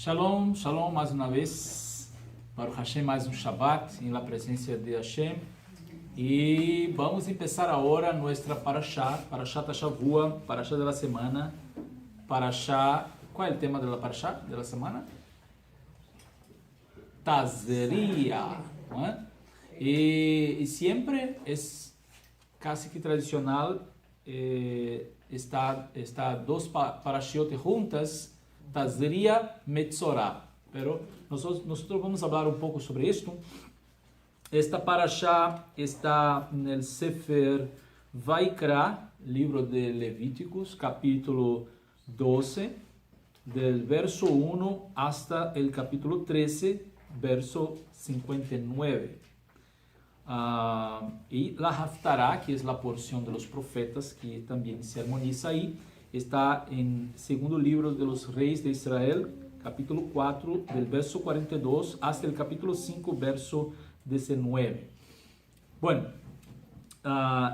Shalom, shalom mais uma vez. Baruch Hashem, mais um Shabbat em la presença de Hashem. E vamos começar agora nossa Parashá, Parashat Shavua, Parashá da semana. Parashá, qual é o tema da Parashá da semana? Tazria, não é? E sempre é quase que tradicional está dois parashiot juntas, Tazria, Metzorah. Pero nós vamos falar um pouco sobre isto. Esta parashá está no Sefer Vaikra, livro de Levíticos, capítulo 12, del verso 1 hasta el capítulo 13, verso 59. Y la Haftará, que es la porción de los profetas, que también se armoniza ahí, está en segundo libro de los Reyes de Israel, capítulo 4, del verso 42 hasta el capítulo 5, verso 19. Bueno,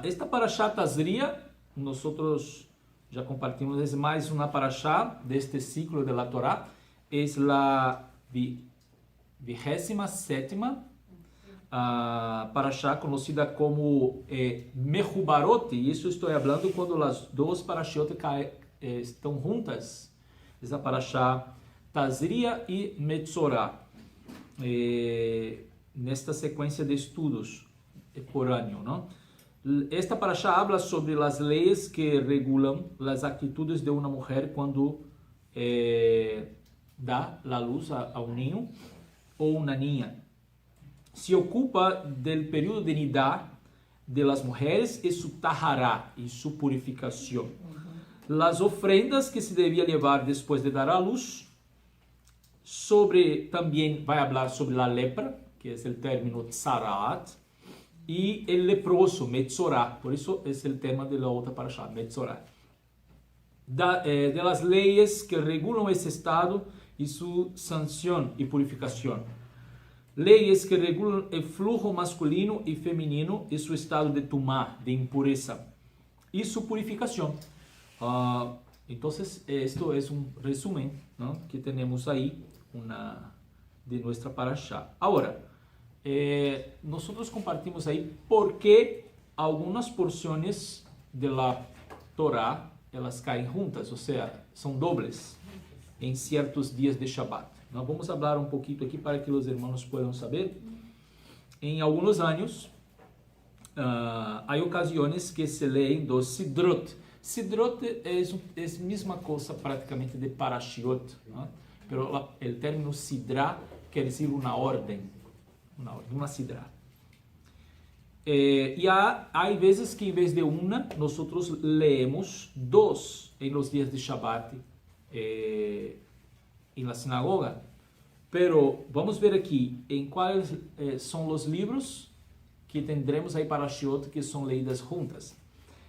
esta parashá Tazria, nosotros ya compartimos, es más una parashá de este ciclo de la Torá, es la 27ª parashá conhecida como Mehubarot, e isso estou falando quando as duas parashiot estão juntas, essa parashá Tazria e Metzorah, nesta sequência de estudos por ano, não? Esta parashá habla sobre as leis que regulam as atitudes de uma mulher quando dá a luz a um ninho ou uma ninha. Se ocupa do período de nidá de las mujeres e su tahará, e su purificação. Las ofrendas que se devia levar depois de dar a luz. Também vai falar sobre a lepra, que é o término tzarat, e o leproso, Metzorah. Por isso é o tema da outra parashá, Metzorah. De las leyes que regulam esse estado e sua sanção e purificação. Leyes que regulam o flujo masculino e feminino e seu estado de tumá, de impureza, e sua purificação. Então, isto é um resumo, ¿no?, que temos aí de nossa parashá. Agora, nós compartimos aí porque algumas porções da Torá elas caem juntas, ou seja, são dobles em certos dias de Shabbat. Nós vamos falar um pouquinho aqui para que os irmãos possam saber. Em alguns anos, há ocasiões que se leem dos Sidrot. Sidrot é a mesma coisa praticamente de Parashiot, ¿no? Pero o término Sidra quer dizer uma ordem, uma Sidra. E há vezes que em vez de uma, nós leemos dois em los dias de Shabbat, em la sinagoga. Pero vamos ver aqui em quais são os livros que tendremos aí para Shiot que são lidas juntas.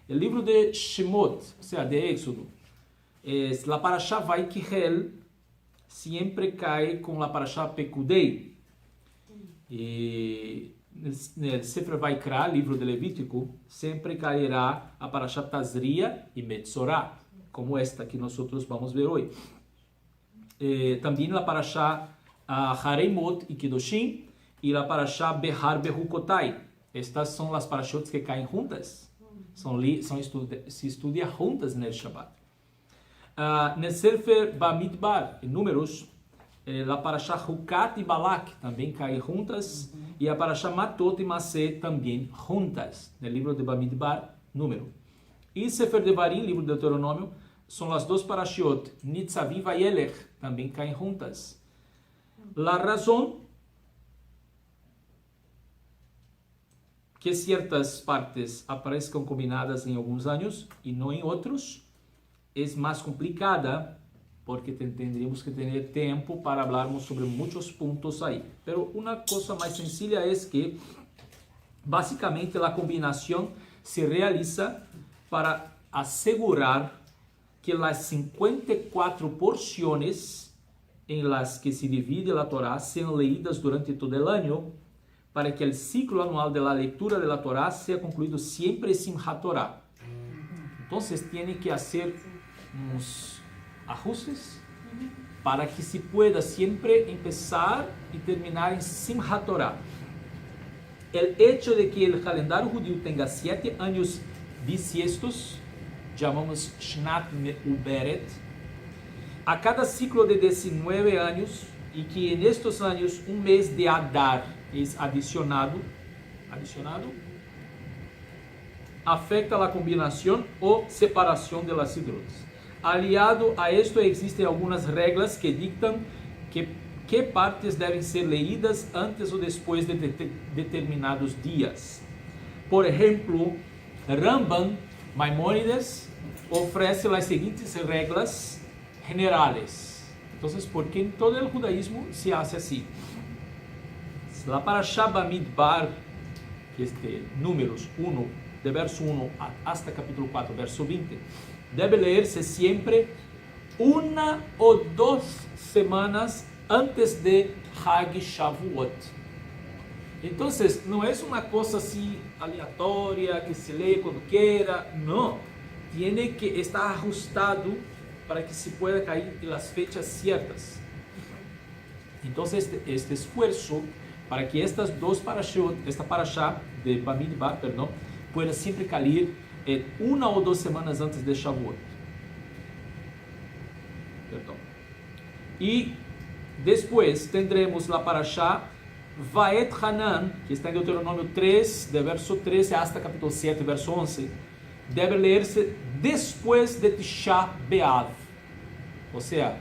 O livro de Shemot, ou seja, de Éxodo, la parashá Vaikihel sempre cai com la parashá Pekudei. E no Sefer Vaikra, livro de Levítico, sempre cairá a parashá Tazria e Metzorah, como esta que nós vamos ver hoje. Também a parashá Hareimot e Kedoshim e a parashá Behar Behukotai. Estas são as parashot que caem juntas, se estuda juntas no Shabbat. No Sefer Bamidbar, em Números, a parashá Hukat e Balak também caem juntas, e a parashá Matot e Masé também juntas, no livro de Bamidbar, Número. E Sefer Devarim, livro de Deuteronômio, são as duas parashiot, Nitzavim e Vayelech, também caem juntas. La razão que certas partes apareçam combinadas em alguns anos e não em outros é mais complicada, porque tendríamos que ter tempo para falarmos sobre muitos pontos aí. Pero uma coisa mais sencilla é que, basicamente, a combinação se realiza para assegurar que as 54 porções em las que se divide a Torá sejam leídas durante todo o ano, para que o ciclo anual de la lectura de la Torá seja concluído sempre sin Torá. Então, tem que fazer uns ajustes para que se pueda siempre empezar y terminar en Simchat Torah. El hecho de que el calendario judío tenga 7 años bisiestos, llamamos Shnat Me'uberet, a cada ciclo de 19 años, y que en estos años un mes de Adar es adicionado, afecta la combinación o separación de las sidrotas. Aliado a esto existen algunas reglas que dictan qué partes deben ser leídas antes o después de determinados días. Por ejemplo, Rambam, Maimónides, ofrece las siguientes reglas generales. Entonces, ¿por qué en todo el judaísmo se hace así? La Parashá Bamidbar, que es de Números 1, de verso 1 hasta capítulo 4, verso 20, debe leerse siempre 1 o 2 semanas antes de Hag Shavuot. Entonces, no es una cosa así aleatoria que se lee cuando quiera, no. Tiene que estar ajustado para que se pueda caer en las fechas ciertas. Entonces, este esfuerzo para que estas dos parashot, esta parashá de Bamidbar, pueda siempre caer 1 o 2 semanas antes de Shavuot. Perdón. Y después tendremos la parashá Vaet Hanan, que está en Deuteronomio 3, de verso 13 hasta capítulo 7, verso 11. Debe leerse después de Tisha B'Av. O sea,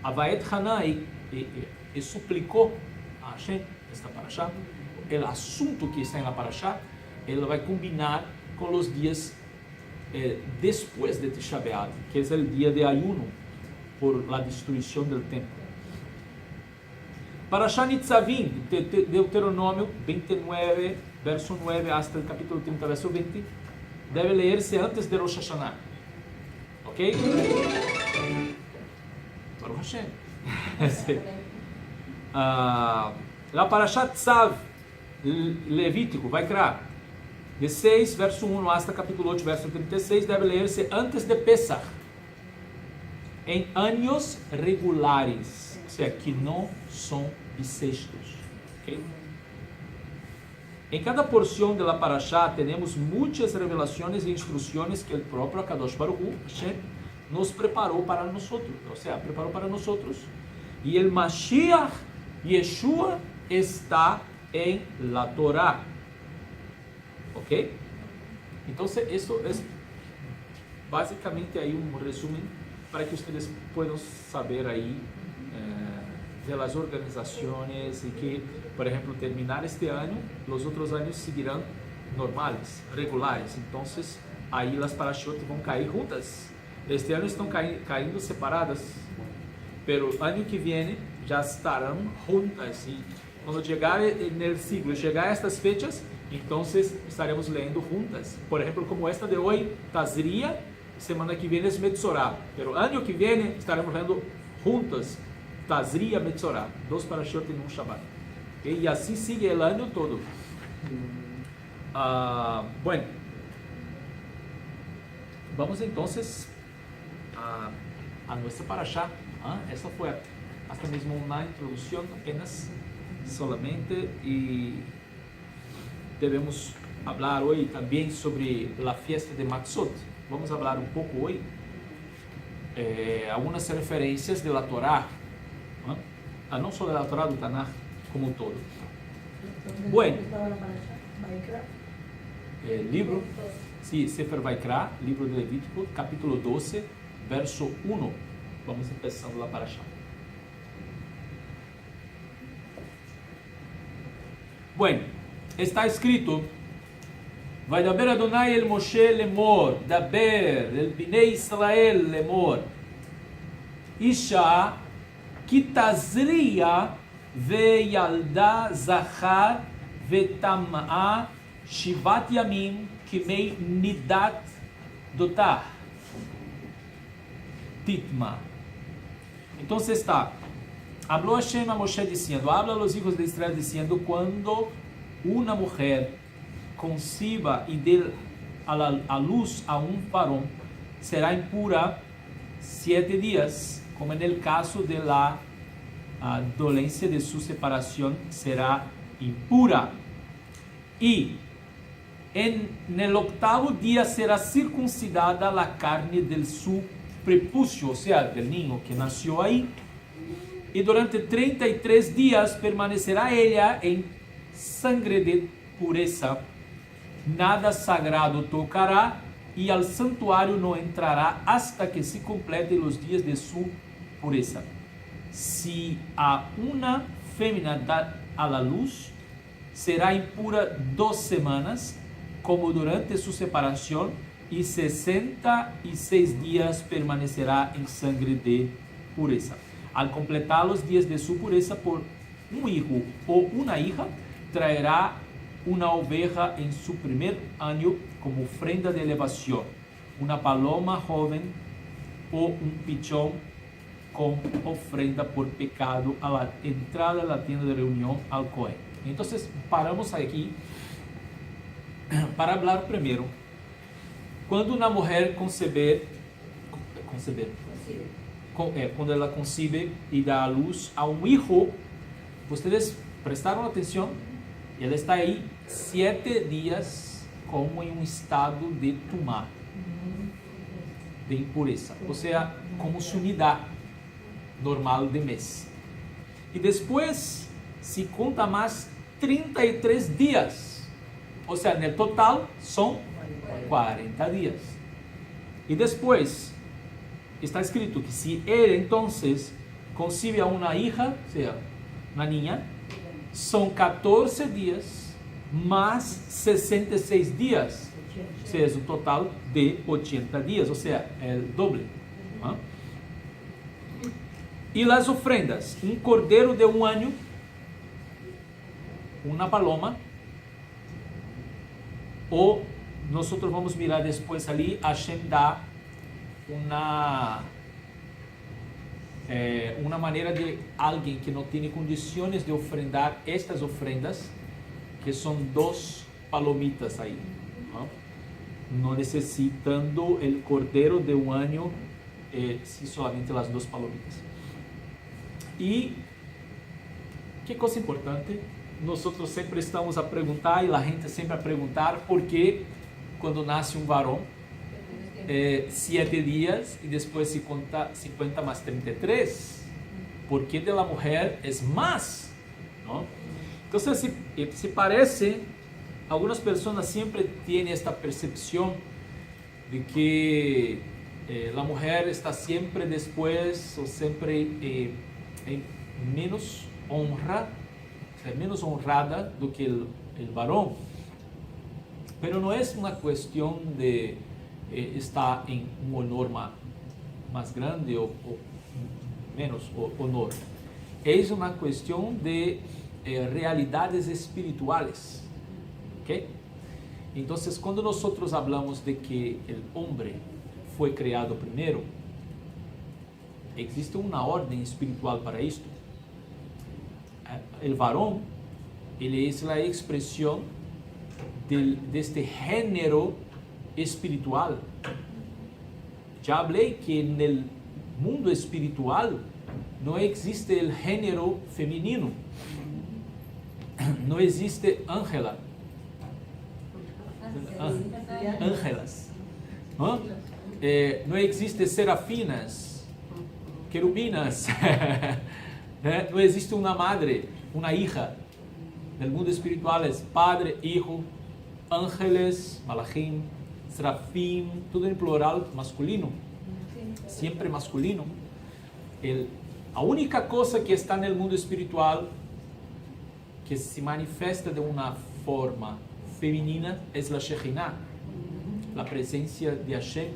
a Vaet Hanan suplicó a Hashem, esta parashá, el asunto que está en la parashá, él va a combinar con los días después de Tisha B'Av, que es el día de ayuno por la destrucción del templo. Parashá Nitzavim, Deuteronômio 29, verso 9 hasta el capítulo 30, verso 20, debe leerse antes de Rosh Hashanah. ¿Ok? Baruch Hashem. Sí. La Parashá Tzav, Levítico, Vaikra, de 6, verso 1 hasta capítulo 8, verso 36, deve ler-se antes de Pesach, em anos regulares, ou seja, que não são bissextos. Okay? Em cada porção da Parashá temos muitas revelações e instruções que o próprio Akadosh Baruch Hu, Hashem, nos preparou para nós, ou seja, preparou para nós, e o Mashiach, Yeshua, está em la Torá. ¿Ok? Entonces, eso es básicamente ahí un resumen para que ustedes puedan saber ahí de las organizaciones y que, por ejemplo, terminar este año, los otros años seguirán normales, regulares. Entonces, ahí las parashot van a caer juntas. Este año están cayendo separadas, pero el año que viene ya estarán juntas. Y cuando llegar en el siglo, llegar a estas fechas, entonces estaremos leyendo juntas. Por ejemplo, como esta de hoy, Tazria, semana que viene es Metzorah, pero año que viene estaremos leyendo juntas Tazria, Metzorah, 2 parashot en un Shabbat. ¿Okay? Y así sigue el año todo. Bueno, vamos entonces a nuestra parashá. Essa fue hasta mismo una introducción apenas solamente, y debemos hablar hoy también sobre la fiesta de Matzot. Vamos a hablar un poco hoy algunas referencias de la Torá, no solo de la Torá, del Tanaj como un todo. Bueno, libro, sí, Sefer Vaikra, libro de Levítico, capítulo 12, verso 1. Vamos empezando la parashá. Bueno, está escrito: Vaidaber Adonai el Moshe lemor, daber el Binei Israel lemor, Isha kitazria veyalda zachar vetam'a shivat yamim kimei nidat dotah titma. Entonces está: habló Hashem a Moshe diciendo, habla a los hijos de Israel diciendo, cuando una mujer conciba y dé a luz a un varón, será impura 7 días, como en el caso de la dolencia de su separación, será impura. Y en el 8º día será circuncidada la carne del su prepucio, o sea, del niño que nació ahí. Y durante 33 días permanecerá ella en sangre de pureza. Nada sagrado tocará y al santuario no entrará hasta que se completen los días de su pureza. Si a una fémina da a la luz, será impura 2 semanas, como durante su separación, y 66 días permanecerá en sangre de pureza. Al completar los días de su pureza por un hijo o una hija, traerá una oveja en su primer año como ofrenda de elevación, una paloma joven o un pichón con ofrenda por pecado a la entrada de la tienda de reunión al Cohen. Entonces paramos aquí para hablar primero. Cuando una mujer cuando ela concibe y da a luz a un hijo, ustedes prestaron atención, ela está ahí 7 días como en un estado de tumá, de impureza, o sea, como su unidad normal de mes. Y después, si conta más 33 días, o sea, en el total son 40 días. Y después, está escrito que si él entonces concibe a una hija, o sea, una niña, son 14 días más 66 días, o sea, es un total de 80 días, o sea, el doble. ¿No? Y las ofrendas, un cordero de 1 año, una paloma, o nosotros vamos a mirar después ali, Hashem da una manera de alguien que no tiene condiciones de ofrendar estas ofrendas, que son 2 palomitas ahí, no necesitando el cordero de 1 año, si solamente las 2 palomitas. Y qué cosa importante, nosotros siempre estamos a preguntar, y la gente siempre a preguntar, por qué cuando nace un varón 7 días y después se cuenta 50 más 33, ¿por qué de la mujer es más? ¿No? Entonces se parece, algunas personas siempre tienen esta percepción de que la mujer está siempre después, o siempre menos honra, o sea, menos honrada do que el varón. Pero no es una cuestión de estar en un honor más grande o menos honor. Es una cuestión de realidades espirituales. ¿Okay? Entonces, cuando nosotros hablamos de que el hombre fue creado primero, existe una orden espiritual para esto. El varón, él es la expresión de este género espiritual. Ya hablé que en el mundo espiritual no existe el género femenino, no existe ángelas, ¿no? No existe serafinas, querubinas, no existe una madre, una hija. En el mundo espiritual es padre, hijo, ángeles, malachim, serafim, todo en plural masculino, siempre masculino. La única cosa que está en el mundo espiritual que se manifiesta de una forma femenina es la Shekhinah, la presencia de Hashem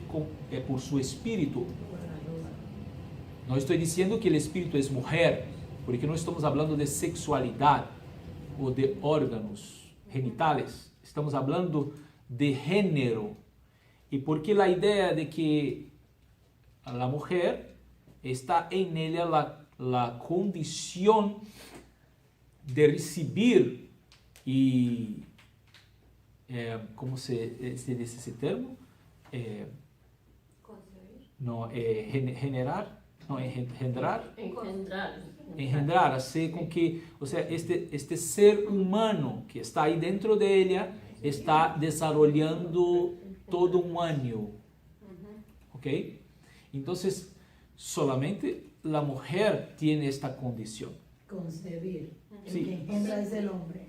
por su espíritu. No estoy diciendo que el espíritu es mujer, porque no estamos hablando de sexualidad o de órganos genitales, estamos hablando de género. Y porque la idea de que la mujer está en ella la condición de recibir y, ¿cómo se dice ese termo? no, generar, no, engendrar, Engendrar. hacer con que, o sea, este ser humano que está ahí dentro de ella está desarrollando todo un año, ¿ok? Entonces, solamente la mujer tiene esta condición. Concebir. El Sí. que engendra es el hombre.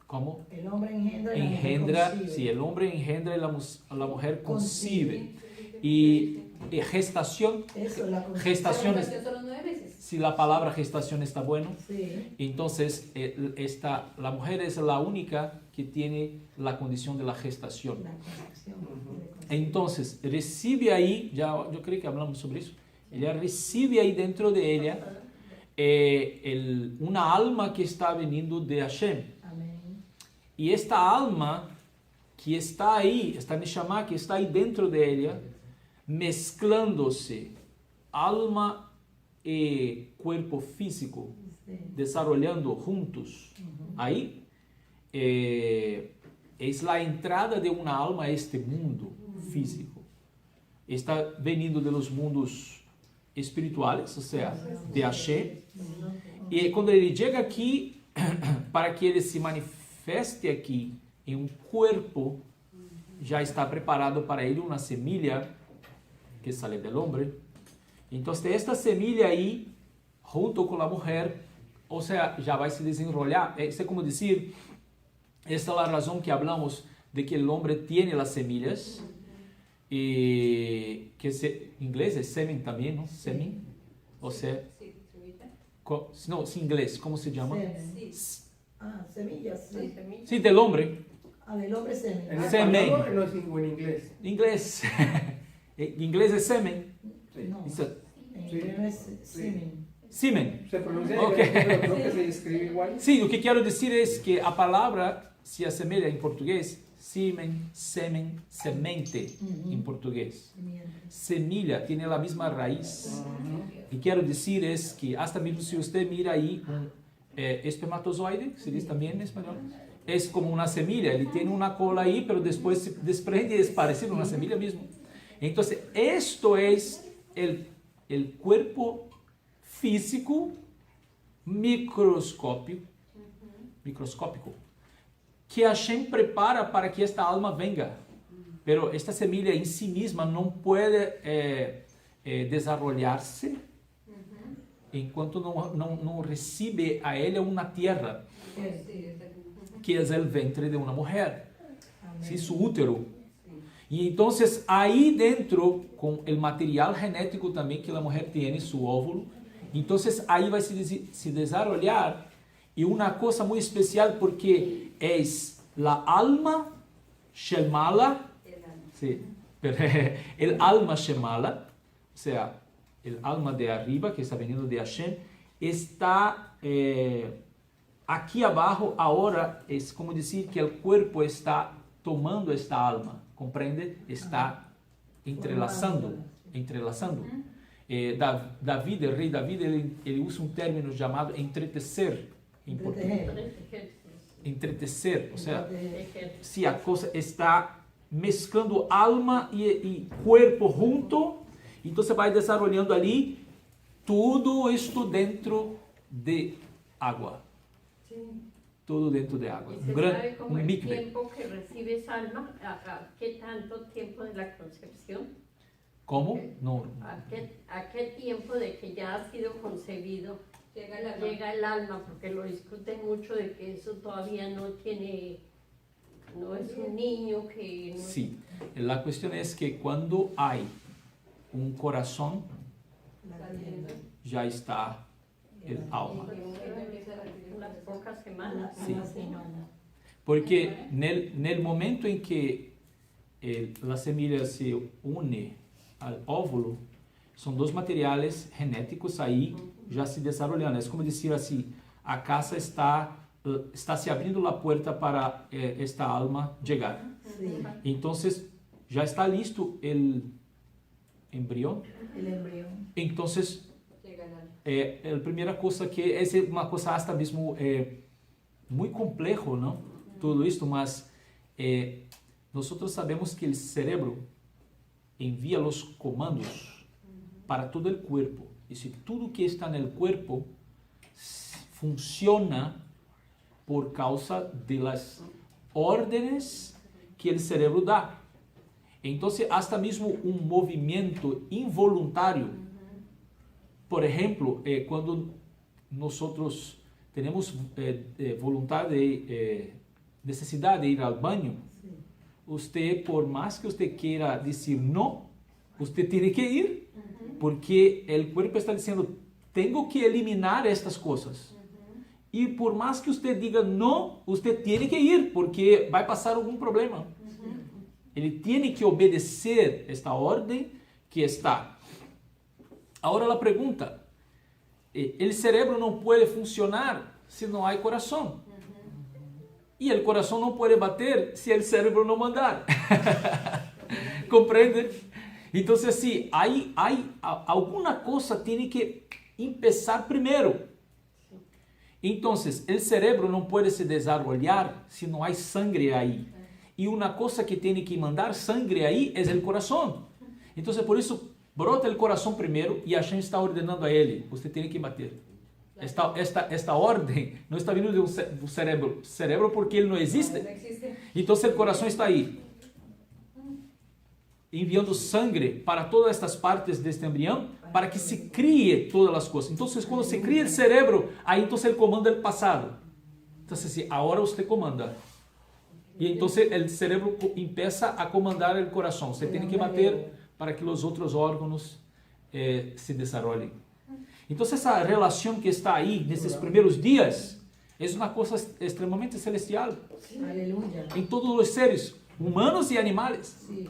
¿Cómo? El hombre engendra y la mujer Engendra, concibe. sí, el hombre engendra y la mujer concibe. Y gestación, Eso, la concepción. gestación, Son los 9 meses. si la palabra gestación está bueno, Sí. entonces la mujer es la única que tiene la condición de la gestación. La concepción. Entonces, recibe ahí, ya yo creo que hablamos sobre eso, ella recibe ahí dentro de ella una alma que está veniendo de Hashem. Amén. Y esta alma que está ahí, esta Neshama que está ahí dentro de ella, mezclándose alma y cuerpo físico, Sí. desarrollando juntos, ahí es la entrada de una alma a este mundo físico. Está veniendo de los mundos espirituales, o sea, de Hashem. E quando ele chega aqui, para que ele se manifeste aqui em um corpo, já está preparado para ele uma semilha que sale del hombre. Então, esta semilha aí, junto com a mulher, ou seja, já vai se desenrolar. É como dizer, esta é a razão que hablamos de que o homem tem as semilhas, e que em inglês é semen também, não? Semen, ou seja, não, em inglês, como se chama? Semen. Ah, semillas, sí. Sí, del hombre. Ah, del hombre semen. ¿En Semen. español o en inglés? Inglês. Em inglês é semen. Sí. No, Isso, en inglés es semen. semen. Se pronuncia Ok. diferente, pero creo que se escribe igual. Sim, o que quero dizer é que a palavra se assemelha em português, semen, semen, semente em português. Semiente. Semilla tem a mesma raiz. E quero dizer é que, hasta mesmo se você mira aí espermatozoide, se diz também em espanhol, é como uma semilla, ele tem uma cola aí, mas depois se desprende e é parecido uma semilla mesmo. Então, isto é o corpo físico microscópico que Hashem prepara para que esta alma venga. Pero esta semilla em si mesma não pode desarrollar-se enquanto não recebe a ela uma terra, que é o ventre de uma mulher, Amén. su útero. E então, aí dentro, com o material genético também que a mulher tem, seu óvulo, então aí vai se desarrollar, e uma coisa muito especial, porque é a alma Shemala, sí, el alma Shemala, o sea, el alma de arriba que está veniendo de Hashem, está aquí abajo. Ahora es como decir que el cuerpo está tomando esta alma, ¿comprende? Está entrelazando. David, el rey David, ele usa un término llamado entretecer en portugués. Entretecer, o sea, si a cosa está mezclando alma e corpo junto, então você vai desarrollando ali tudo isto dentro de água. Tudo dentro de água. ¿Se sabe como el mikve. tiempo que recibe esa alma? ¿Qué tanto tiempo de la concepción? Como? Não. ¿A qué tiempo de que ya ha sido concebido llega el alma? Porque lo discuten mucho de que eso todavía no es un niño que... No Sí. La cuestión es que cuando hay un corazón, ya está el alma. unas pocas semanas. Sí. Una semana. Porque nel momento em que a semilla se une ao óvulo, são dois materiais genéticos aí já se desarrollando. É como dizer assim, a casa está se abrindo a porta para esta alma chegar. Sí. Então, já está listo o embrião. El embrión. Então, a primeira coisa que é uma coisa hasta mesmo muito complejo, não? Tudo isto, mas nós sabemos que o cérebro envia os comandos para todo el cuerpo. Y si todo que está en el cuerpo funciona por causa de las órdenes que el cerebro da. Entonces, hasta mismo un movimiento involuntario. Por ejemplo, cuando nosotros tenemos voluntad necesidad de ir al baño, usted, por más que usted quiera decir no, usted tiene que ir, porque el cuerpo está diciendo, tengo que eliminar estas cosas. Y por más que usted diga no, usted tiene que ir, porque va a pasar algún problema. Él tiene que obedecer esta orden que está. Ahora la pregunta, el cerebro no puede funcionar si no hay corazón. Y el corazón no puede bater si el cerebro no mandar. ¿Comprende? Entonces, sí, hay alguna cosa tiene que empezar primero. Entonces, el cerebro no puede se desarrollar si no hay sangre ahí. Y una cosa que tiene que mandar sangre ahí es el corazón. Entonces, por eso brota el corazón primero y Hashem está ordenando a él, usted tiene que bater. Esta orden no está vindo de un cerebro porque ele não existe. Entonces el corazón está ahí, enviando sangre para todas estas partes de este embrión, para que se críe todas las cosas. Entonces, cuando se cría el cerebro, ahí entonces él comanda el pasado. Entonces, sí, ahora usted comanda. Y entonces el cerebro empieza a comandar el corazón. Você tem que bater para que los otros órganos se desarrollen. Entonces, esa relación que está ahí, nesses primeiros días, es una cosa extremadamente celestial. Aleluya. En todos los seres, humanos y animales. Sí.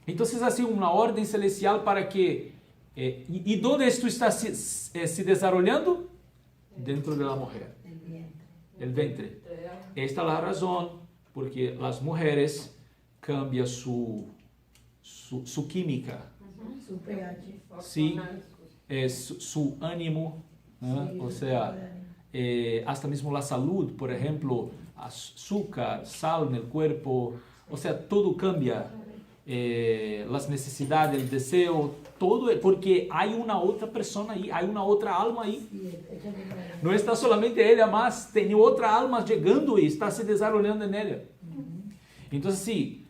Entonces, así una orden celestial para que... ¿Y dónde esto está se desarrollando? Dentro de la mujer. El vientre. El ventre. Esta es la razón porque las mujeres cambian su química, Su pH. ¿sí? Su ánimo, ¿no? Sí, O sea, hasta mismo la salud, por ejemplo, azúcar, sal en el cuerpo, o sea, todo cambia. Las necesidades, el deseo, todo, porque hay una otra persona ahí, hay una otra alma ahí. Sí, No está solamente ella más, tiene otra alma llegando y está se desarrollando en ella. Entonces, sí,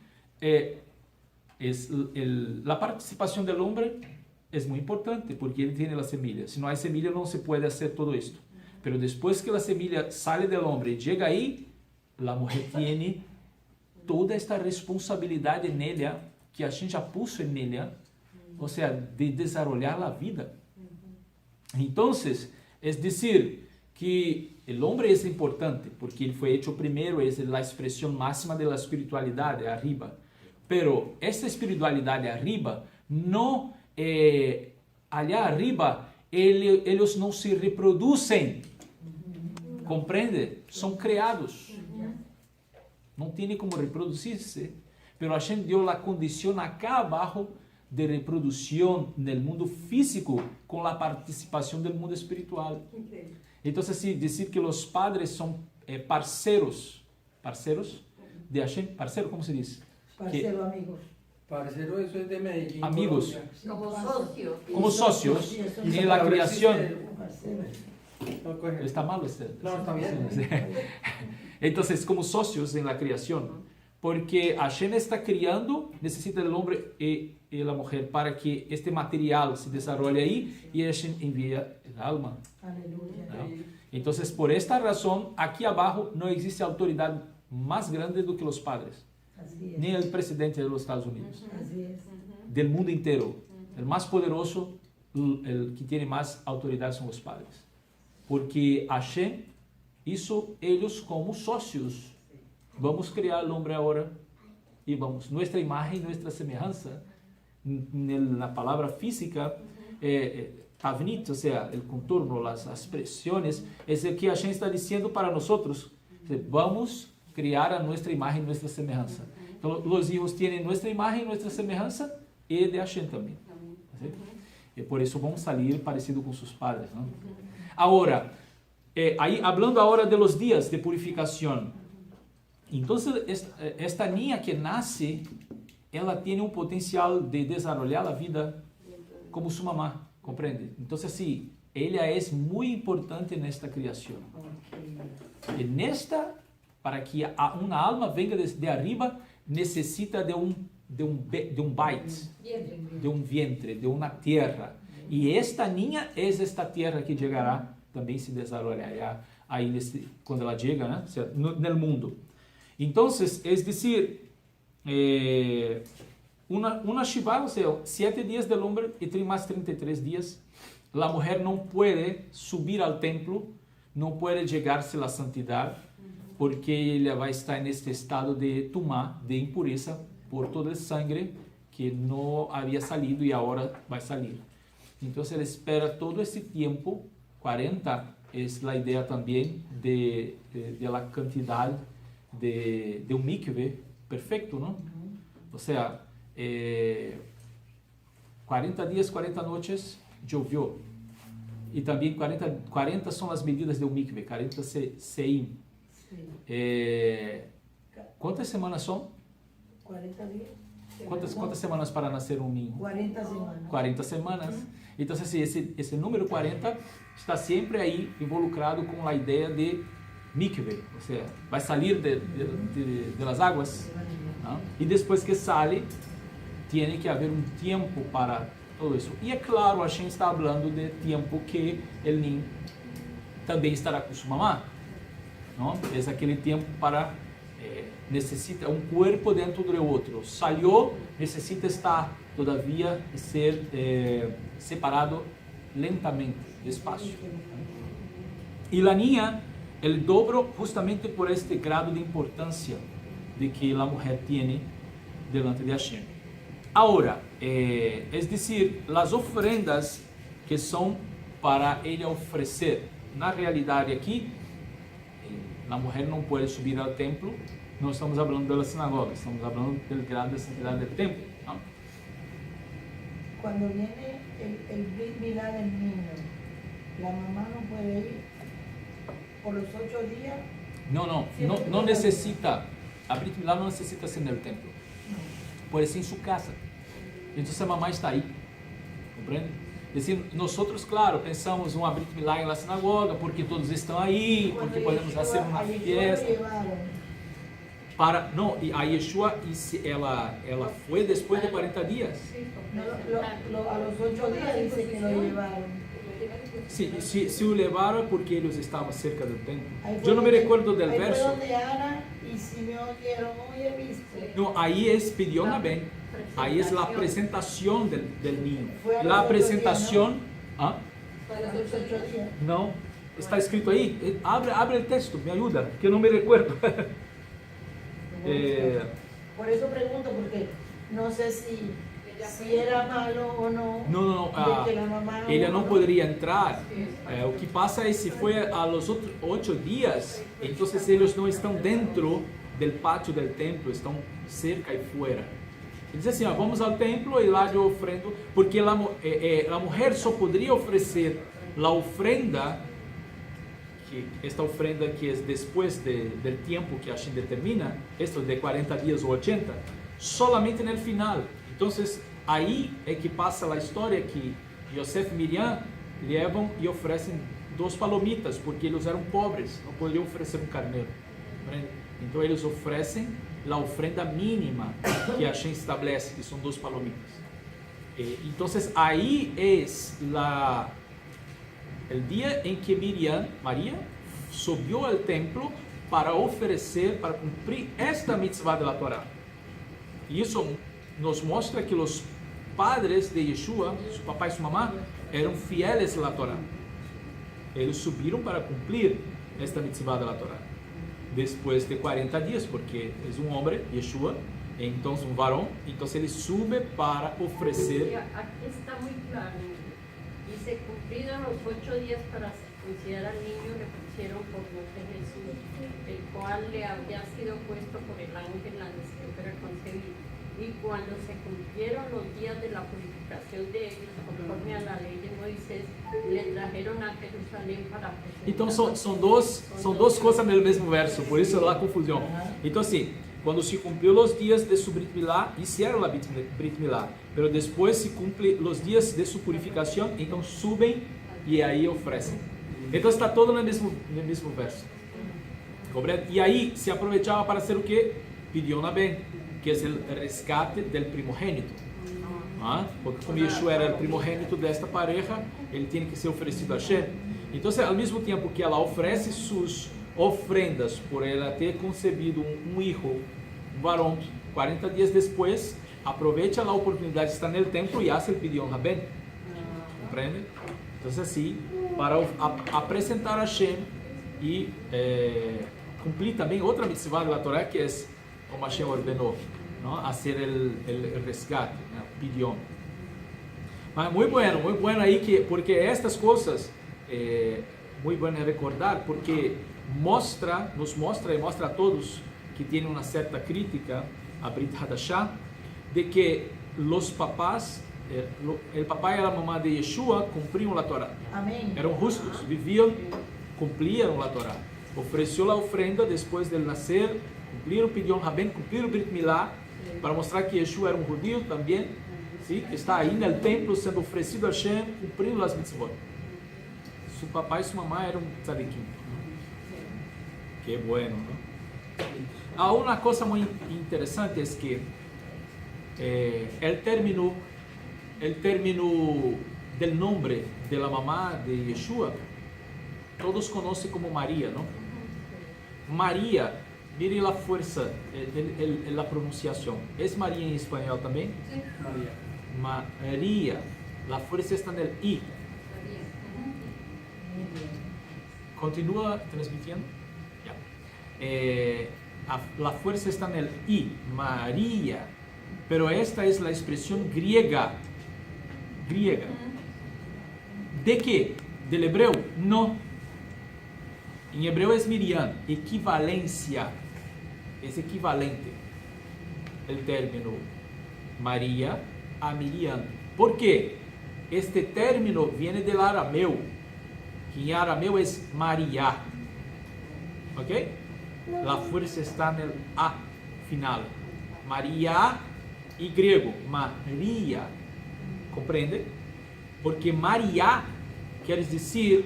la participación del hombre es muy importante porque él tiene la semilla. Si no hay semilla, no se puede hacer todo esto. Pero después que la semilla sale del hombre y llega ahí, la mujer tiene toda esta responsabilidad en ella, que a gente ya puso en ella, o sea, de desarrollar la vida. Entonces, es decir, que el hombre es importante, porque él fue hecho primero, es la expresión máxima de la espiritualidad de arriba. Pero esta espiritualidad de arriba, no, allá arriba, ellos no se reproducen. ¿Comprende? Son creados. No tiene como reproducirse, pero Hashem dio la condición acá abajo de reproducción en el mundo físico con la participación del mundo espiritual. Entonces, sí, decir que los padres son parceros de Hashem, parcero, ¿cómo se dice? Parcero, amigos. Parcero, eso es de Medellín. Amigos. Colombia. Como socio. Como socios Sí, eso en sí. la creación. Parcero. No, coge. ¿Está mal este? No, está bien. Sí. Entonces, como socios en la creación, porque Hashem está criando, necesita del hombre y la mujer para que este material se desarrolle ahí y Hashem envía el alma. Aleluya. ¿No? Entonces, por esta razón, aquí abajo no existe autoridad más grande do que los padres, Así es. ni el presidente de los Estados Unidos, Así es. del mundo entero. El más poderoso, el que tiene más autoridad son los padres, porque Hashem hizo ellos como socios. Vamos criar al hombre ahora y vamos, nuestra imagen, nuestra semejanza, en la palabra física, tavnit, o sea, el contorno, las expresiones, es el que Hashem está diciendo para nosotros. Vamos criar a nuestra imagen, nuestra semejanza. Entonces, los hijos tienen nuestra imagen, nuestra semejanza y de Hashem también. ¿Sí? Y por eso vamos a salir parecido con sus padres, ¿no? Ahora, ahí, hablando ahora de los días de purificación, entonces esta niña que nace, ela tiene un potencial de desarrollar la vida como su mamá, Comprende? Então, assim, ella é muito importante nesta criação. E nesta, para que uma alma venga de arriba, necessita de um bite, de um vientre, de uma terra. E esta niña é esta terra que chegará, também se desarrollará aí quando ela chega, né, no mundo. Então, é decir, una Shiva, o sea, 7 días del hombre y más 33 días, la mujer no puede subir al templo, no puede llegarse a la santidad, porque ella va a estar en este estado de tumá, de impureza, por toda el sangre que no había salido y ahora va a salir. Entonces él espera todo ese tiempo, 40 es la idea también de la cantidad de un mikve perfecto, ¿no? O sea, 40 días, 40 noches llovió. Y también 40 son las medidas de un mikve, 40 seim. ¿Cuántas semanas son? 40 días. ¿Cuántas semanas para nacer un niño? 40 semanas. 40 semanas. Entonces, ese número 40 está siempre ahí involucrado con la idea de mikve, o sea, va a salir de las aguas, ¿no? Y después que sale, tiene que haber un tiempo para todo eso. Y es claro, Hashem está hablando de tiempo que el niño también estará con su mamá, ¿no? Es aquel tiempo para, necesita un cuerpo dentro de otro. Salió, necesita estar todavía ser separado lentamente, despacio. Y la niña, el dobro justamente por este grado de importancia de que la mujer tiene delante de Hashem. Ahora, es decir, las ofrendas que son para ella ofrecer. Na realidade aqui, la mujer no puede subir al templo, no estamos hablando de la sinagoga, estamos hablando del grado de santidad del templo, ¿no? Cuando viene el Brit Milá del niño, la mamá no puede ir por los 8 días. No necesita, a Brit Milá no necesita ser en el templo, puede ser en su casa. Entonces la mamá está ahí, ¿comprende? Es decir, nosotros, claro, pensamos un Brit Milá en la sinagoga porque todos están ahí, porque podemos hacer una fiesta. No, y a Yeshua, ela fue después de 40 días. A los 8 días dice que lo llevaron. Sí, se lo llevaron porque ellos estaban cerca del templo. Yo no me recuerdo del ahí verso. Fue donde Ana y Simeón dieron, oye, ¿viste? No, ahí es Pidyon Ben. Ahí es la presentación del niño. La presentación. ¿Ah? A los 8 días. No, está escrito ahí. Abre el texto, me ayuda, que no me recuerdo. Por eso pregunto, porque no sé si era malo o no. No. De que la mamá Ella no podría entrar. O que pasa es si fue a los 8 días, entonces ellos no están dentro del patio del templo, están cerca y fuera. Diz assim, vamos ao templo e lá eu ofrendo, porque a mulher só poderia oferecer a ofrenda, esta ofrenda que é depois do tempo que Hashem determina, esto de 40 dias ou 80, solamente no final. Então, aí é que passa a história que Yosef e Miriam levam e oferecem 2 palomitas, porque eles eram pobres, não podiam oferecer um carneiro. Então, eles oferecem a ofrenda mínima que Hashem estabelece, que são 2 palomitas. Então, aí é o dia em que Maria, subiu ao templo para oferecer, para cumprir esta mitzvah da Torá. E isso nos mostra que os padres de Yeshua, seu papai e sua mamã, eram fieles à Torá. Eles subiram para cumprir esta mitzvah da Torá. Depois de 40 dias, porque é um homem, Yeshua, então um varão, então ele sube para oferecer. Aqui está muito claro. Dice, cumplidos los 8 días para circuncidar al niño, le pusieron por nombre Jesús, el cual le había sido puesto por el ángel antes que fuera concebido. Y cuando se cumplieron los días de la purificación de ellos, conforme a la ley de Moisés, le trajeron a Jerusalén para presentar. Então são duas coisas no mesmo verso, por isso a confusão. Então assim, Cuando se cumplió los días de su Brit Milá, hicieron la Brit Milá, pero después se cumplen los días de su purificación, entonces suben y ahí ofrecen. Entonces está todo en el mismo verso. ¿Comprende? Y ahí se aprovechaba para hacer o que? Pidyon Haben, que es el rescate del primogénito. ¿Ah? Porque como Yeshua era el primogénito de esta pareja, ele tiene que ser oferecido a Hashem. Entonces, al mismo tiempo que ela ofrece sus ofrendas por ela ter concebido um hijo, um varón, 40 días después, aprovecha la oportunidade de estar en el templo y hace el Pidyon Haben. ¿Comprende? Entonces, así, para apresentar a Hashem y cumplir también otra mitzvah de la Torah, que es como Hashem ordenó, ¿no? Hacer el rescate, ¿no? Pidyon. Mas muy bueno ahí, porque estas cosas, muy bueno recordar, porque nos mostra y muestra a todos que tienen una cierta crítica a Brit Hadashah, de que los papás, el papá y la mamá de Yeshua cumplían la Torah. Amén. Eran justos, vivían, cumplían la Torah. Ofreció la ofrenda después del nacer, cumplieron Pidyon Haben, cumplieron Brit Milá, para mostrar que Yeshua era un judío también, ¿sí? Que está ahí en el templo siendo ofrecido a Hashem, cumpliendo las mitzvot. Su papá y su mamá eran tzadikim, ¿no? Qué bueno, ¿no? Una cosa muy interesante es que el término del nombre de la mamá de Yeshua, todos conocen como María, ¿no? María, mire la fuerza, la pronunciación. ¿Es María en español también? Sí. María. La fuerza está en el I. Continúa transmitiendo. Ya. La fuerza está en el I. María. Pero esta es la expresión griega. Griega. ¿De qué? ¿Del hebreo? No. En hebreo es Miriam. Equivalencia. Es equivalente el término María a Miriam. ¿Por qué? Este término viene del arameo, que en arameo es María. ¿Ok? La fuerza está en el A final. María y griego, María. ¿Comprende? Porque María quiere decir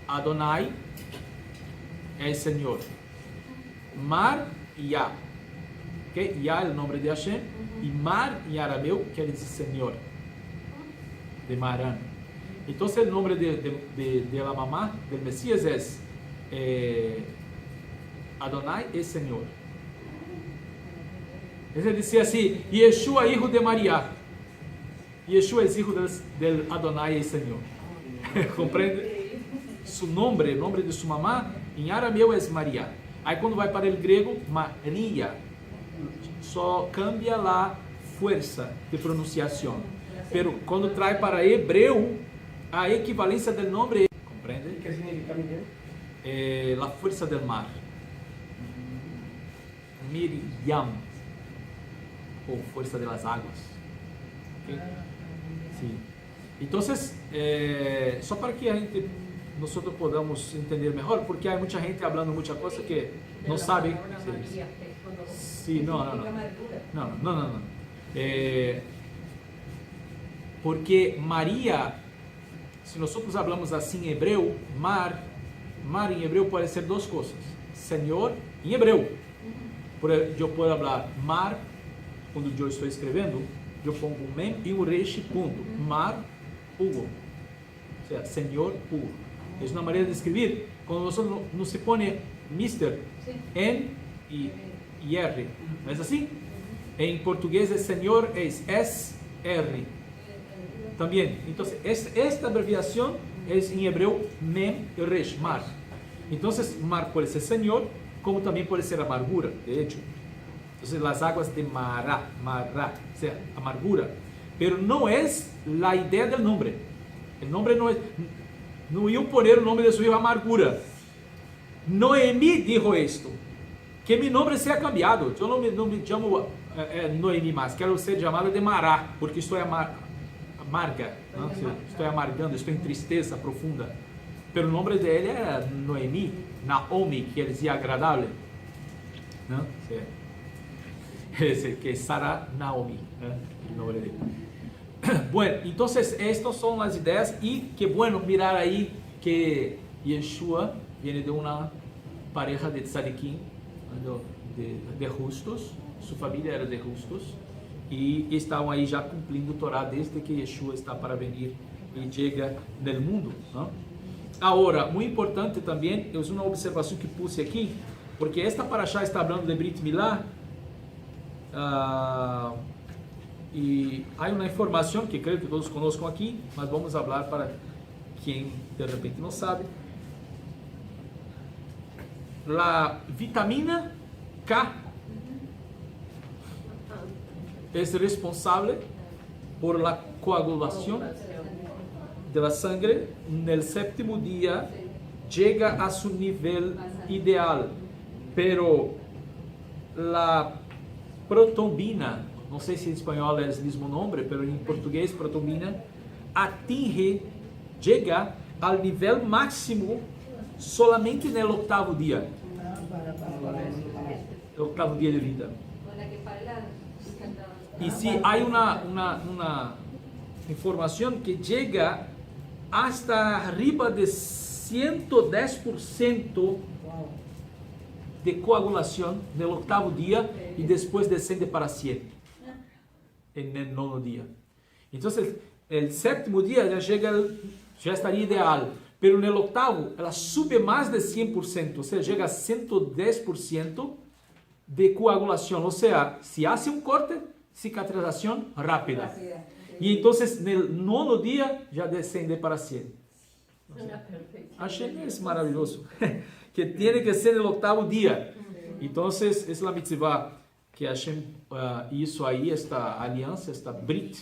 Adonai es Señor. Mar y Ya. ¿Okay? Ya el nombre de Hashem. Y Mar en arameo quiere decir Señor. De Marán. Entonces el nombre de la mamá del Mesías es Adonai es Señor. Es decir así, Yeshua hijo de María. Yeshua es hijo del Adonai es Señor. ¿Comprende? Su nombre, el nombre de su mamá en arameo es María. Aí quando vai para o grego, Maria, só cambia a força de pronunciação. Pero quando traz para hebreu, a equivalência do nome, compreende? ¿Qué significa Miriam? La fuerza del mar. Miriam, ou fuerza de las aguas. ¿Okay? Sí. Entonces, só para que a gente nosotros podamos entender mejor, porque hay mucha gente hablando muchas cosas que no sabe. Sí, no. Porque María, si nosotros hablamos así en hebreo, mar en hebreo puede ser dos cosas. Señor en hebreo. Yo puedo hablar mar, cuando yo estoy escribiendo, yo pongo un mem y un resh, punto. Mar puro. O sea, Señor puro. Es una manera de escribir. Cuando nosotros no se pone Mr. N y R. ¿No es así? En portugués el Señor es S-R. También. Entonces, esta abreviación es en hebreo Mem y Resh, mar. Entonces, mar puede ser Señor, como también puede ser amargura, de hecho. Entonces, las aguas de Mará, o sea, amargura. Pero no es la idea del nombre. El nombre no es... No iban a poner el nombre de su hijo Amargura. Noemi dijo esto, que mi nombre sea cambiado. Yo no me llamo Noemi más, quiero ser llamado de Mará, porque estoy amarga, ¿no? Estoy amargando, estoy en tristeza profunda. Pero el nombre de él era Noemi, Naomi, que quiere decir agradable, ¿no? Sí. que es Sarah Naomi, el nombre de él. Bueno, entonces estas son las ideas y qué bueno mirar ahí que Yeshua viene de una pareja de tzadikim, de justos, su familia era de justos y estaban ahí ya cumpliendo Torah desde que Yeshua está para venir y llega del mundo, ¿no? Ahora, muy importante también, es una observación que puse aquí, porque esta parashá está hablando de Brit Milá, y hay una información que creo que todos conozcan aquí, mas vamos a hablar para quien de repente no sabe. La vitamina K es responsable por la coagulación de la sangre. En el séptimo día llega a su nivel ideal, pero la protombina, no sé si en español es el mismo nombre, pero en portugués protombina, llega al nivel máximo solamente en el octavo día. El octavo día de vida. Y si hay una información que llega hasta arriba de 110% de coagulación en el octavo día y después desciende para 100 en el nono día. Entonces, el séptimo día ya estaría ideal, pero en el octavo ela sube más de 100%, o sea, llega a 110% de coagulación, o sea, si hace un corte, cicatrización rápida. Y entonces en el nono día ya desciende para 100. Hashem es maravilloso, que tiene que ser el octavo día. Entonces es la mitzvah que Hashem hizo ahí, esta alianza, esta Brit,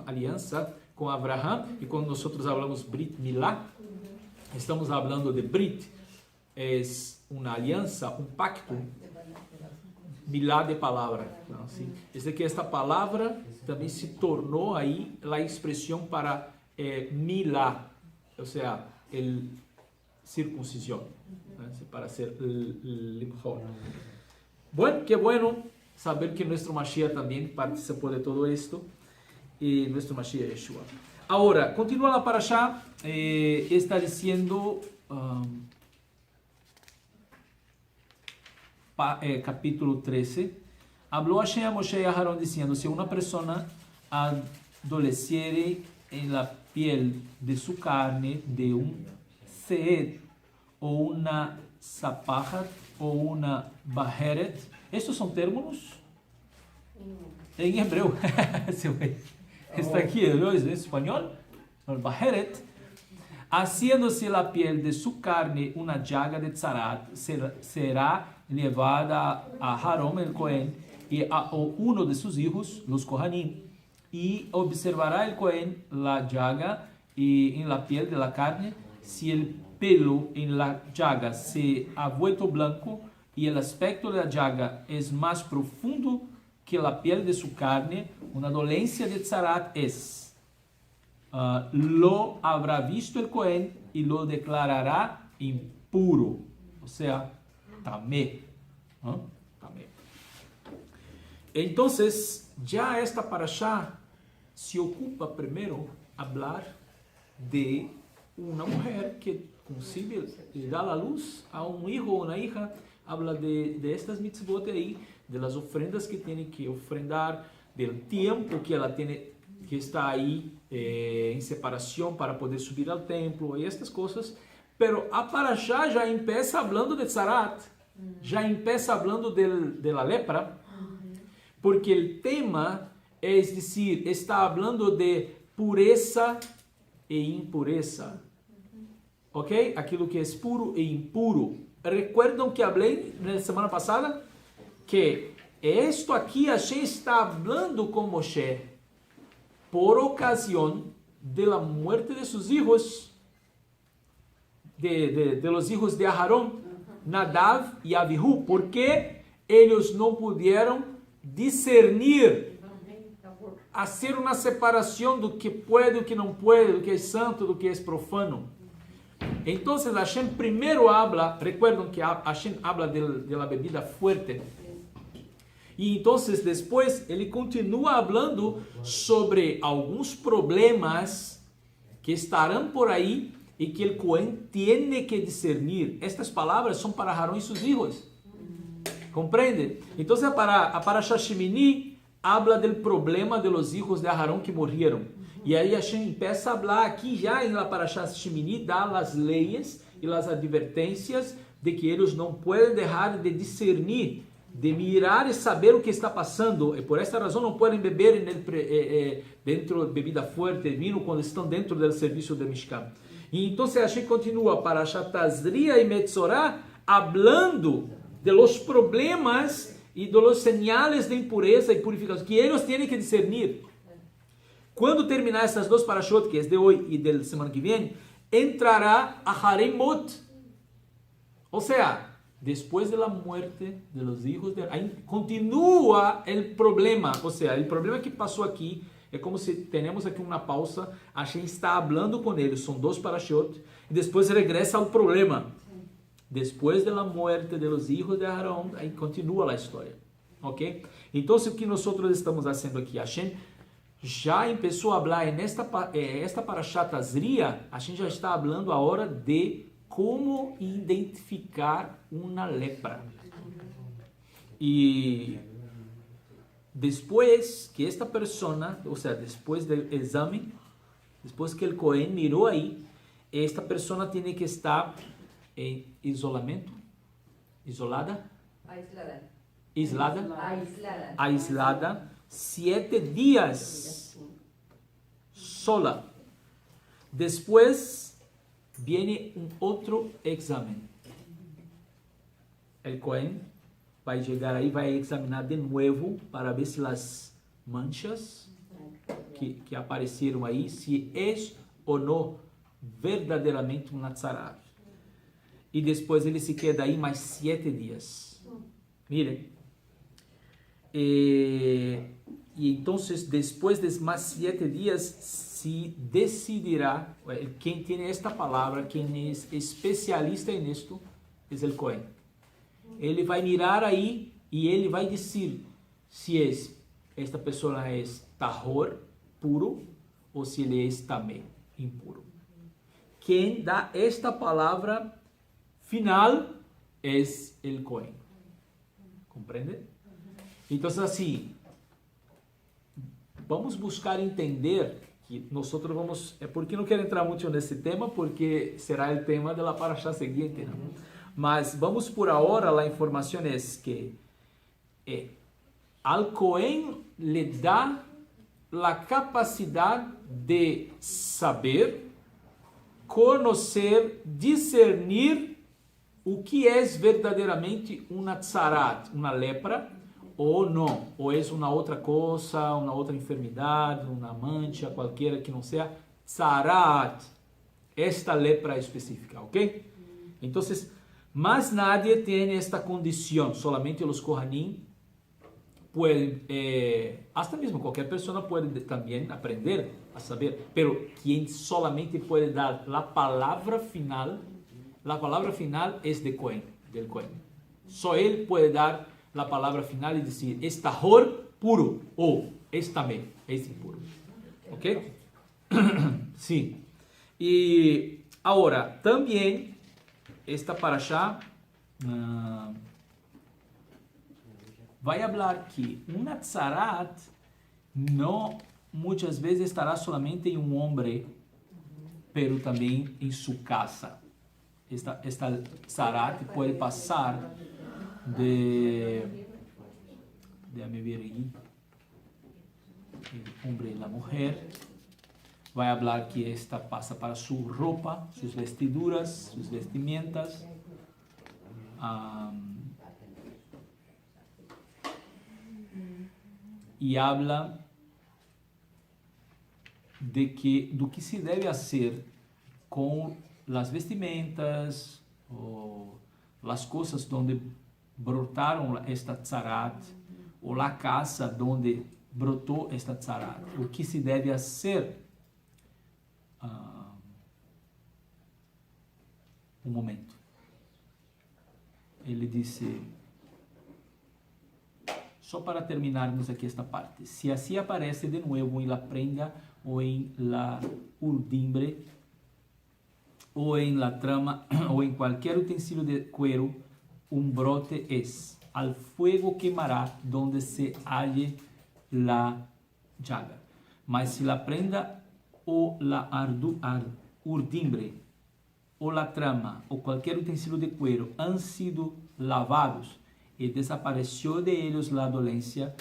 alianza con Abraham. Y cuando nosotros hablamos Brit Milá, estamos hablando de Brit, es una alianza, un pacto. Milá de palabra, ¿no? ¿Sí? Es de que esta palabra también se tornó ahí la expresión para milá, o sea, el circuncisión, ¿no? Para hacer el limjón. Bueno, qué bueno saber que nuestro Mashiach también participó de todo esto, y nuestro Mashiach Yeshua. Ahora, continúa la parashá, está diciendo... capítulo 13, habló Hashem a Moshe y a Aarón diciendo: si una persona adoleciere en la piel de su carne de un seed o una zapahat o una baheret, estos son términos en hebreo. Está aquí en español, el baheret. Haciéndose la piel de su carne una llaga de tzarat, será llevada a Aarón el Cohen y a uno de sus hijos, los Kohanim, y observará el Cohen la llaga y en la piel de la carne. Si el pelo en la llaga se ha vuelto blanco y el aspecto de la llaga es más profundo que la piel de su carne, una dolencia de tzarat es. Lo habrá visto el Cohen y lo declarará impuro, o sea, tamé. Tamé. Entonces, ya esta parashá se ocupa primero hablar de una mujer que concibe y da la luz a un hijo o una hija. Habla de estas mitzvot ahí, de las ofrendas que tiene que ofrendar, del tiempo que ela tiene que está ahí en separación para poder subir al templo y estas cosas. Pero a parashá ya empieza hablando de tzarat, ya empieza hablando de la lepra, porque el tema es decir, está hablando de pureza e impureza, ¿ok? Aquilo que es puro e impuro. ¿Recuerdan que hablé na semana passada? Que esto aquí Hashem está hablando con Moshe por ocasión de la muerte de sus hijos, de los hijos de Aarón, Nadav y Abihu, porque ellos no pudieron discernir, hacer una separación do que puede, do que no puede, do que es santo, do que es profano. Entonces Hashem primero habla, recuerdan que Hashem habla de la bebida fuerte, E então, depois, ele continua falando sobre alguns problemas que estarão por aí e que o Cohen tem que discernir. Estas palavras são para Aarón e seus filhos. Compreende? Então, a Parashá Shemini habla del problema de los hijos de Aarón que morreram. E aí Hashem empieza a falar aqui já em la Parashá Shemini, dá as leis e as advertências de que eles não podem deixar de discernir, de mirar e saber o que está passando. E por esta razão não podem beber dentro de bebida forte, vinho, quando estão dentro do serviço de Mishkan. E então Hashem continua para Tazria e Metzorah, hablando de los problemas e de los señales de impureza e purificação que eles têm que discernir. Quando terminar essas duas parashot, que é de hoje e da semana que vem, entrará a Haremot. Ou seja, depois da morte de los hijos de... Aí continua o problema. Ou seja, o problema que passou aqui é como se temos aqui uma pausa. A gente está falando com eles. São dois parashot. E depois regressa ao problema. Depois da morte de los hijos de Aarón, aí continua a história. Ok? Então, o que nós estamos fazendo aqui? Hashem já começou a falar esta Parashat Tazria, a gente já está falando agora de como identificar uma lepra. E depois que esta pessoa, ou seja, depois do exame, depois que o Cohen mirou aí, esta pessoa tem que estar em isolamento, aislada, 7 dias sola. Depois viene outro exame. O Cohen vai chegar aí, vai examinar de novo para ver se as manchas que apareceram aí, se é ou não verdadeiramente um Natzarat. E depois ele se queda aí mais 7 dias. Miren. E então, depois de mais 7 dias, se decidirá, quem tem esta palavra, quem é especialista nisto, é o Cohen. Ele vai mirar aí e ele vai dizer se esta pessoa é tahor, puro, ou se ele é tamé, impuro. Quem dá esta palavra final é o Cohen. Compreende? Então, assim, vamos buscar entender que nós vamos... É porque não quero entrar muito nesse tema, porque será o tema da parashá seguinte, não? Mas vamos por agora, a informação é que al Cohen le dá a capacidade de saber, conhecer, discernir o que é verdadeiramente uma tzarat, uma lepra, ou não, ou é uma outra coisa, uma outra enfermidade, uma mancha, qualquer que não seja tzarat, esta lepra específica, ok? Então, mas nadie tem esta condição, solamente os Kohanim podem, hasta mesmo qualquer pessoa pode também aprender a saber, pero quem solamente pode dar a palavra final é de Cohen, del Cohen. Só ele pode dar a palavra final e dizer, es tahor puro, ou es tamé, es impuro. Ok? Sim. E agora, também, esta parashá vai falar que uma tzarat não muitas vezes estará solamente em um homem, pero também em sua casa. Esta tzarat pode passar déjame ver aí, o homem e a mulher. Vai falar que esta passa para sua roupa, suas vestiduras, suas vestimentas. E habla do que se deve fazer com as vestimentas ou as coisas onde brotaram esta tzarat, ou a casa onde brotou esta tzarat. O que se deve fazer? Um momento. Ele disse, só para terminarmos aqui esta parte. Se assim aparece de novo em la prenda ou em la urdimbre ou em la trama ou em qualquer utensílio de cuero, un brote es. Al fuego quemará donde se halle la llaga. Mas si la prenda o la urdimbre o la trama o cualquier utensilio de cuero han sido lavados y desapareció de ellos la dolencia,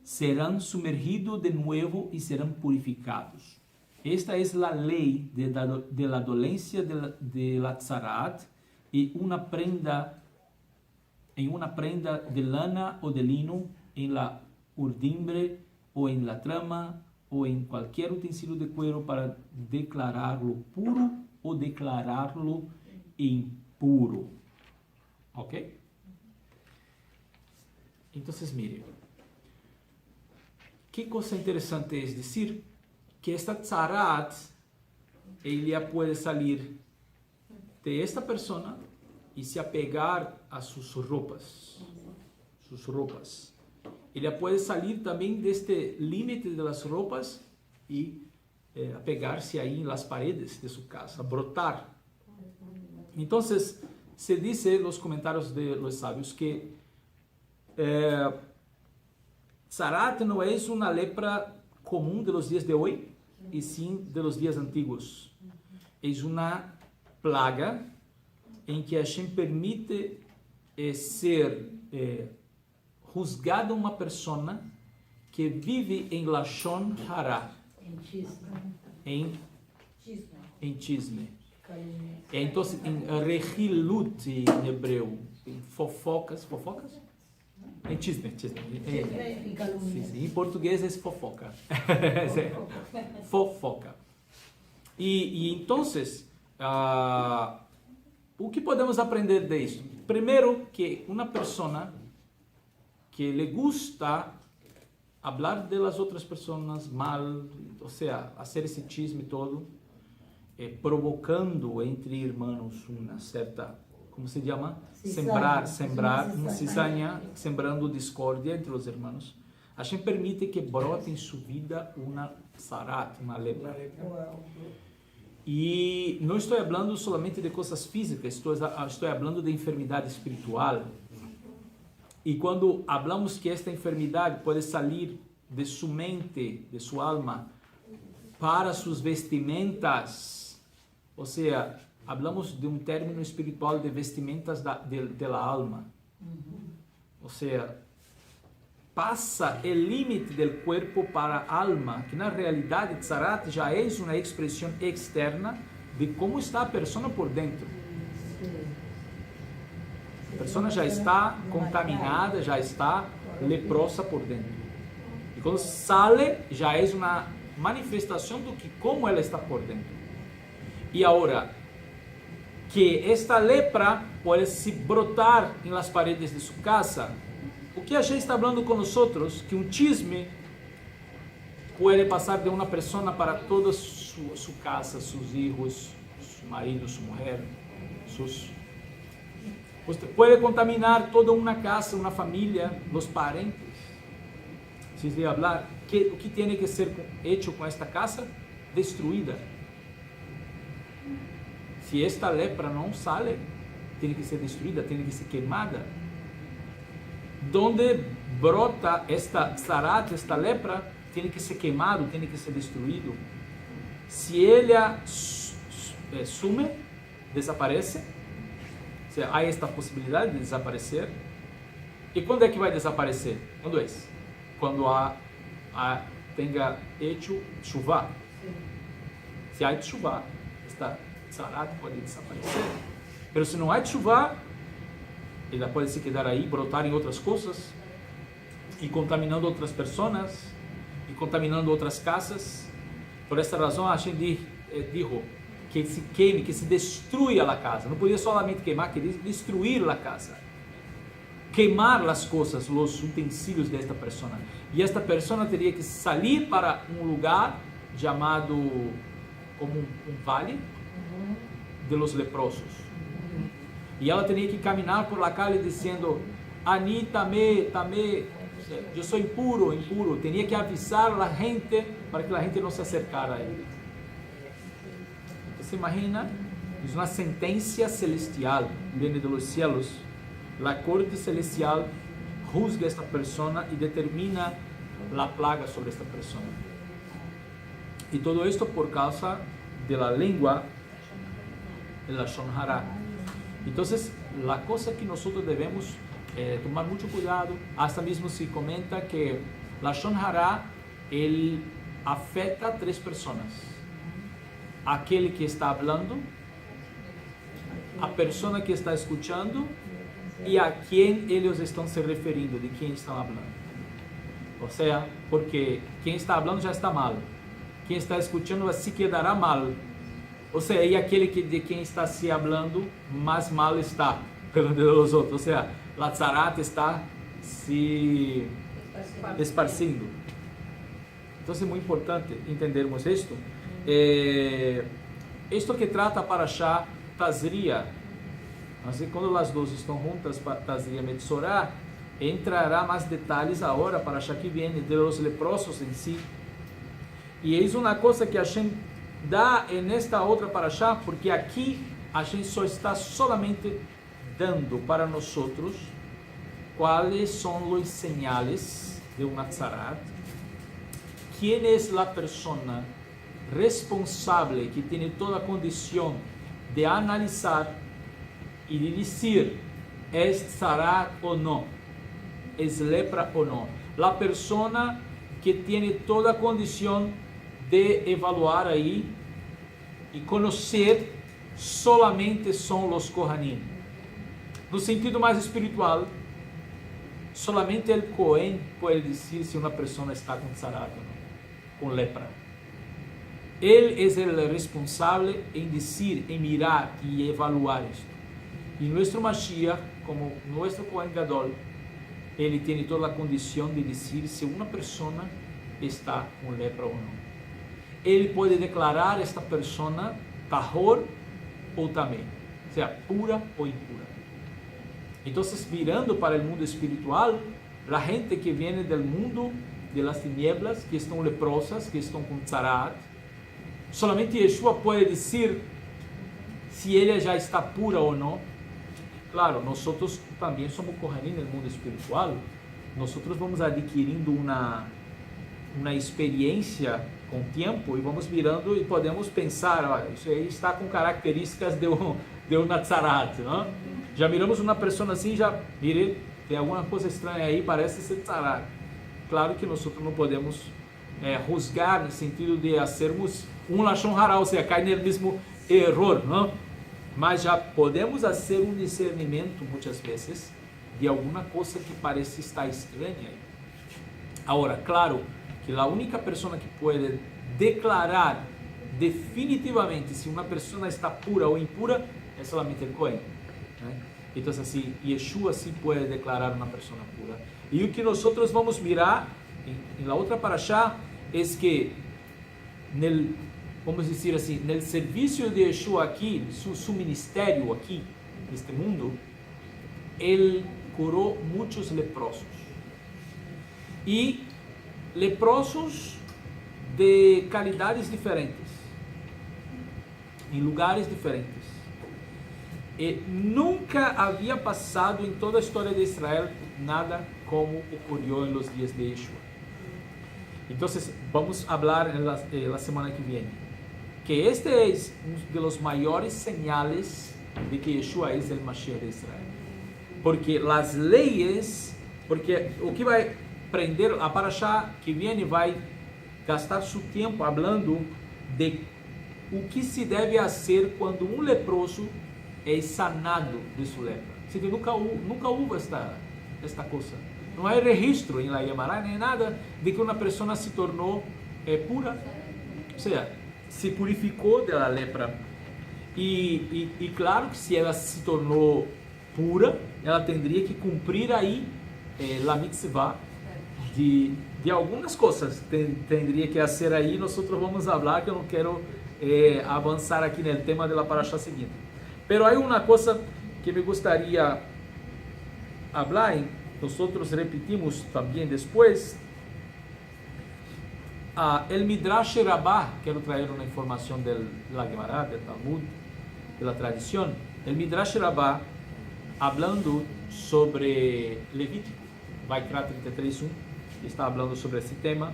serán sumergidos de nuevo y serán purificados. Esta es la ley de la dolencia de la tzarat y una prenda de lana o de lino en la urdimbre o en la trama o en cualquier utensilio de cuero para declararlo puro o declararlo impuro. ¿Ok? Entonces, mire, qué cosa interesante es decir que esta tzarat, ella puede salir de esta persona y se apegar a sus ropas. Ella puede salir también de este límite de las ropas y apegarse ahí en las paredes de su casa, brotar. Entonces, se dice en los comentarios de los sabios que Tzarat no es una lepra común de los días de hoy, y sí de los días antiguos. Es una plaga en que Hashem permite ser juzgada uma persona que vive em Lashon Hara, em chisme. Então, em rehilut em hebreu, em fofocas? Em chisme. Em português é fofoca. Fofoca. E então, o que podemos aprender disso? Primeiro, que uma pessoa que le gusta hablar de las otras personas mal, o sea, hacer ese chisme todo, provocando entre irmãos uma certa, como se chama? Sembrar uma cizaña, sembrando discórdia entre os irmãos. Hashem permite que brote em sua vida uma tzarat, uma lepra. E não estou falando solamente de coisas físicas, estou falando de enfermidade espiritual. E quando falamos que esta enfermidade pode sair de sua mente, de sua alma, para suas vestimentas, ou seja, falamos de um término espiritual de vestimentas da alma. Ou seja, passa o limite do corpo para a alma, que na realidade tzarat já é uma expressão externa de como está a pessoa por dentro. A pessoa já está contaminada, já está leprosa por dentro. E quando sale, já é uma manifestação do que como ela está por dentro. E agora, que esta lepra pode se brotar em las paredes de sua casa. O que a gente está falando com nós outros, que um chisme pode passar de uma pessoa para toda sua casa, seus filhos, seu marido, sua mulher, seus... Usted puede contaminar toda una casa, una familia, los parentes. Si se hablar, o que tiene que ser hecho con esta casa? Destruida. Si esta lepra no sale, tiene que ser destruida, tiene que ser quemada. Donde brota esta tzarat, esta lepra, tiene que ser quemado, tiene que ser destruido. Si ella sume, desaparece, há esta possibilidade de desaparecer. E quando é que vai desaparecer? Quando é? Quando tenha hecho chuva. Se há chuva, esta tzarat pode desaparecer. Mas se não há chuva, ela pode se quedar aí, brotar em outras coisas, e contaminando outras pessoas, e contaminando outras casas. Por esta razão, a gente dijo que se queime, que se destrua a casa. Não podia solamente queimar, queria destruir a casa. Queimar as coisas, os utensílios desta pessoa. E esta pessoa teria que sair para um lugar chamado como um vale de los leprosos. E ela teria que caminhar por la calle dizendo: Ani, tame, Yo soy impuro, impuro. Tenía que avisar a la gente para que la gente no se acercara a él. ¿Se imagina? Es una sentencia celestial, viene de los cielos. La corte celestial juzga a esta persona y determina la plaga sobre esta persona. Y todo esto por causa de la lengua, el lashon hara. Entonces, la cosa que nosotros debemos tomar mucho cuidado, hasta mismo se comenta que lashon hara, él afecta a 3 personas. Aquele que está hablando, a persona que está escuchando y a quien ellos están se referindo, de quien están hablando. O sea, porque quien está hablando ya está mal, quien está escuchando se quedará mal. O sea, y aquele que, de quien está se hablando, más mal está delante de los otros. O sea, la tzaraat está se esparcindo. Entonces es muy importante entendermos esto. Esto que trata Parashá Tazria, quando as duas estão juntas, Tazria e Metzorá, entrará mais detalhes agora para Parashá que vem de los leprosos em si. E eis uma coisa que Hashem dá nesta outra Parashá, porque aqui Hashem só está solamente dando para nós quais são os señales de uma tzaraat, quem é a persona responsable que tiene toda condición de analizar y de decir es tzaraat o no, es lepra o no. La persona que tiene toda condición de evaluar ahí y conocer solamente son los Kohanim. No sentido más espiritual, solamente el Cohen puede decir si una persona está con tzaraat o no, con lepra. Él es el responsable en decir, en mirar y evaluar esto. Y nuestro Mashiach, como nuestro Kohen Gadol, él tiene toda la condición de decir si una persona está con lepra o no. Él puede declarar a esta persona tahor o tamé, o sea, pura o impura. Entonces, mirando para el mundo espiritual, la gente que viene del mundo de las tinieblas, que están leprosas, que están con tzaraat, solamente Yeshua puede decir si ella ya está pura o no. Claro, nosotros también somos Kohanim en el mundo espiritual. Nosotros vamos adquiriendo una experiência com o tempo e vamos mirando e podemos pensar, olha, isso aí está com características de uma tzaraat, não? Já miramos uma pessoa assim, já mire, tem alguma coisa estranha aí, parece ser tzaraat. Claro que nós não podemos juzgar no sentido de fazermos lashon hara, ou seja, cair no mesmo erro, não? Mas já podemos fazer discernimento muitas vezes de alguma coisa que parece estar estranha. Agora, claro que a única pessoa que pode declarar definitivamente se uma pessoa está pura ou impura é somente o Cohen. Então, assim, Yeshua sim pode declarar uma pessoa pura. E o que nós vamos mirar em la outra parashá é que, vamos dizer assim, no serviço de Yeshua aqui, seu ministério aqui, neste mundo, ele curou muitos leprosos. E leprosos de qualidades diferentes, em lugares diferentes. E nunca havia passado em toda a história de Israel nada como ocorreu em los dias de Yeshua. Então, vamos falar na semana que vem que este é um dos maiores señales de que Yeshua é o Mashiach de Israel. Porque as leis, porque o que vai prender a parashá que vem vai gastar seu tempo falando de o que se deve fazer quando um leproso é sanado de sua lepra. Se nunca houve esta coisa. Não há registro em la Gemara nem nada de que uma pessoa se tornou pura, ou seja, se purificou da lepra. E claro que se ela se tornou pura, ela teria que cumprir aí a mitzvah de algumas coisas. Teria que fazer aí, nós vamos falar, que eu não quero avançar aqui no tema da parashá seguinte. Pero há uma coisa que me gostaria falar nosotros repetimos también después. El Midrash Rabbah, quiero traer una información de la Gemara, del Talmud, de la tradición. El Midrash Rabbah, hablando sobre Levítico, Vaikra 33:1, está hablando sobre ese tema.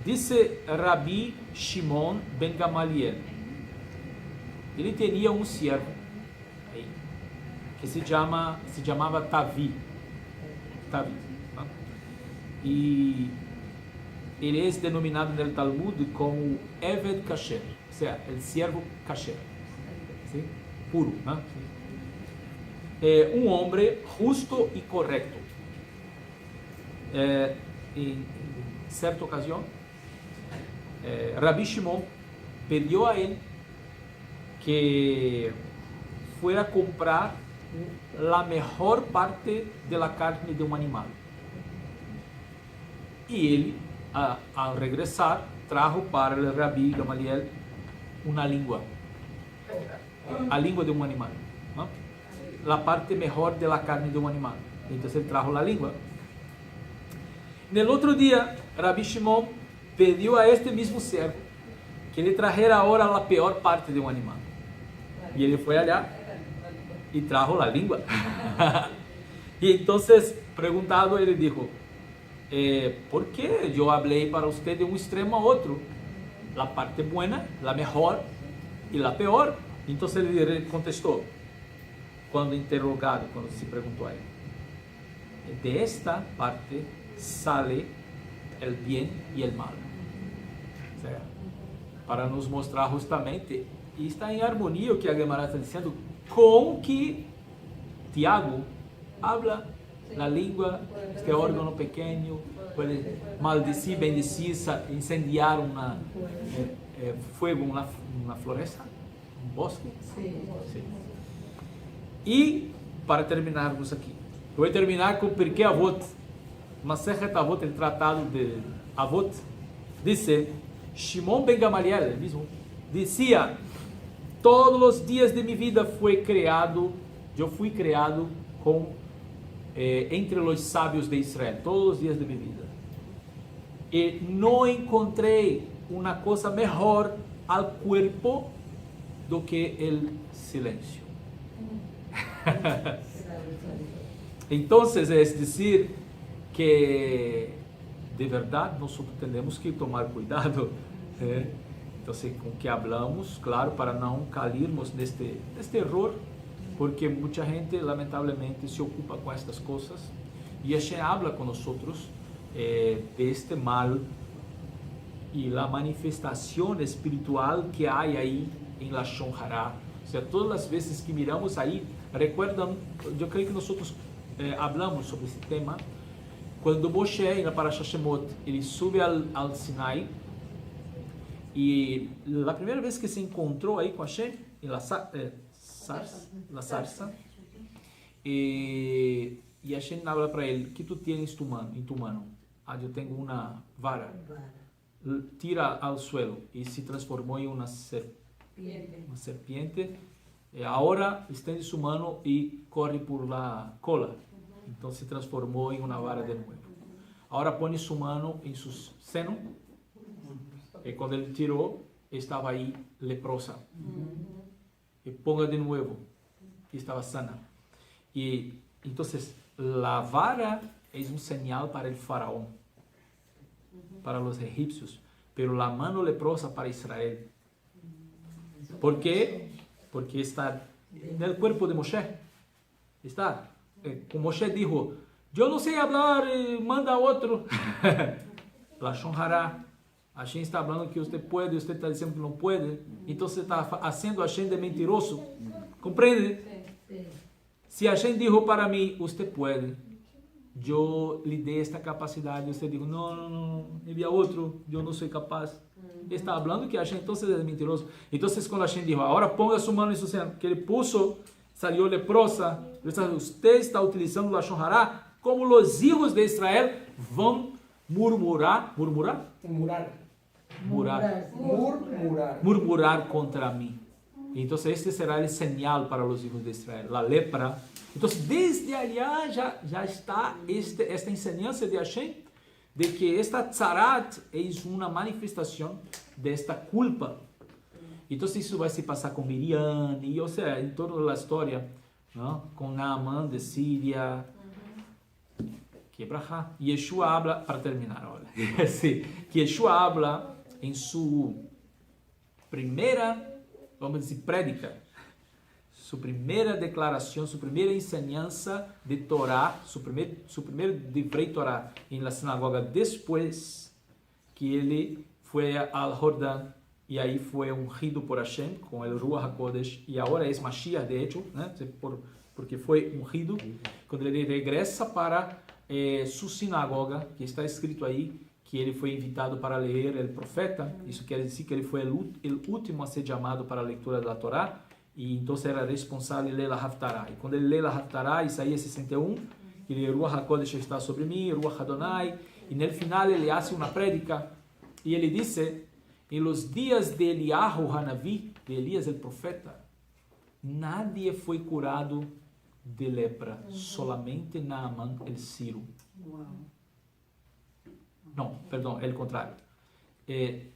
Dice Rabbi Shimon ben Gamaliel, ele tinha um servo que se chamava Tavi. E ele é denominado no Talmud como Eved Kasher, ou seja, o servo kasher, ¿sí? Puro, ¿no? Um homem justo e correto. Em certa ocasião, Rabbi Shimon pediu a ele que fuera a comprar a melhor parte da carne de um animal. E ele, ao regressar, trajo para o Rabbi Gamaliel uma língua, a língua de um animal, ¿no? A parte melhor da carne de um animal. Então ele trajo a língua. No outro dia, Rabbi Shimon pediu a este mesmo servo que ele trajera agora a pior parte de um animal. E ele foi allá e trajo a língua. E então, perguntado, ele disse: ¿por qué yo hablé para usted de un extremo a otro? La parte buena, la mejor y la peor. Entonces él contestó, cuando interrogado, cuando se preguntó a él: de esta parte sale el bien y el mal. O sea, para nos mostrar justamente, e está em harmonia o que a Gemara está dizendo, com que Tiago habla. La língua, este órgano pequeño, puede maldecir, bendecir, incendiar fuego, una floresta, un bosque. Sí. Sí. E, para terminarmos aqui, eu vou terminar com Pirkei Avot, Masechet Avot, el tratado de Avot, dice, Shimon ben Gamaliel, el mismo, decía, todos los días de mi vida yo fui creado con entre os sábios de Israel, todos os dias de minha vida. E não encontrei uma coisa melhor ao corpo do que o silêncio. Então, é dizer que, de verdade, nós temos que tomar cuidado. Então, com o que falamos, claro, para não cairmos neste erro, porque muita gente, lamentavelmente, se ocupa com estas coisas e Hashem habla com nós de este mal e a manifestação espiritual que há aí em Lashon Hara. Ou seja, todas as vezes que miramos aí, recuerdam, eu creio que nós falamos sobre esse tema, quando Moshe, na Parashat Shemot, ele sube ao Sinai, e a primeira vez que se encontrou aí com Hashem, la sarça, e Hashem habla para ele: que tu tienes em tu mano? Eu tenho uma vara. Tira ao suelo e se transformou em uma serpiente. Agora estende sua mano e corre por la cola. Então se transformou em uma vara de novo. Agora põe sua mano em seu seno. E quando ele tirou, estava aí leprosa. E ponga de novo, que estava sana. E então, a vara é um sinal para o faraó, para os egípcios, pero a mano leprosa para Israel. ¿Por quê? Porque está no corpo de Moshe. Está. Como Moshe dijo: eu não sei falar, manda outro. Lashon Hara. Hashem está falando que você pode, você está dizendo que não pode, então você está fazendo Hashem de mentiroso. Compreende? Sí. Se Hashem dijo para mim, você pode, eu lhe dei esta capacidade, você diz, não, envia outro, eu não sou capaz. Está falando que Hashem então é mentiroso. Então, quando Hashem dijo, agora ponga sua mão em seu seno, que ele puso, saiu leprosa, você está utilizando la Lashon Hara, como os filhos de Israel vão murmurar contra mim. Entonces este será el señal para los hijos de Israel, la lepra. Entonces desde allá ya está esta enseñanza de Hashem, de que esta tzarat es una manifestación de esta culpa. Entonces isso vai se passar com Miriam, e ou seja, em toda a história, ¿no? Com Naamán de Síria, que brajá. Yeshua habla, para terminar ahora, sí, que Yeshua habla en su primera, vamos decir, prédica, su primera declaración, su primera enseñanza de Torá, su primer livrei Torá en la sinagoga después que ele fue al Jordán y ahí fue ungido por Hashem con el Ruach HaKodesh y ahora es Mashiach de hecho, ¿no? Porque fue ungido. Cuando ele regresa para su sinagoga, que está escrito ahí que ele foi invitado para ler el profeta, isso quer dizer que ele foi el último a ser chamado para a leitura da Torá, e então era responsável de ler a Haftarah. E quando ele lê a Haftarah, Isaías 61, ele Ruach HaKodesh está sobre mim, Ruach Adonai, e no final ele faz uma prédica, e ele diz, em los dias de Eliyahu Hanavi, de Elias el profeta, nadie foi curado de lepra, solamente Naamán el Siro. Não, perdão, é o contrário.